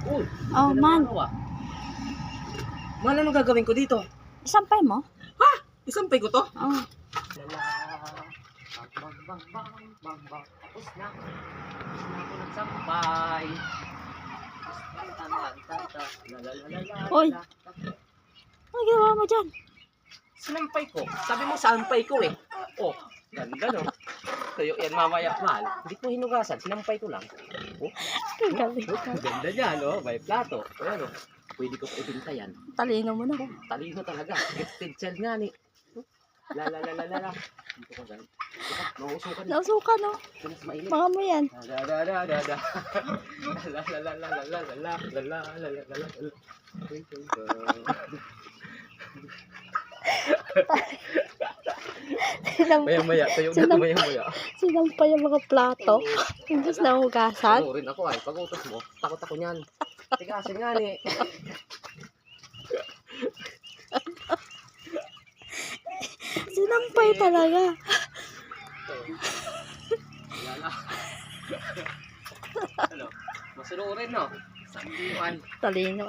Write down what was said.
Uy, Oh, man. Man, anong gagawin ko dito? Isampay mo? Ha? Isampay ko to? Oh. Tapos na. Tapos na ako nagsampay. Oy. Ano ginawa mo dyan? Sinampay ko. Sabi mo sampay ko eh. Oh, ganda no. Tuyo yan mamaya, mahal. Hindi ko hinugasan. Sinampay ko lang. Oh, Ang galing. ganda niya, no? May plato. Ayan, oh. Pwede ko pa ibinta yan. Talino mo na. Talino talaga. Gifted child nga ni. La. Dito ko gan. Nausukan. Nausukan, no? Mas mainit. Baka mo yan. La. Maya, tayo na to maya. Sinampay yung mga plato. Imbis na hugasan. Ano rin ako ay, pag utos mo, takot ako niyan. Tigasin nga ni. Sinampay talaga. Yala. Ano? Masunurin no? Sandiwan. Talino.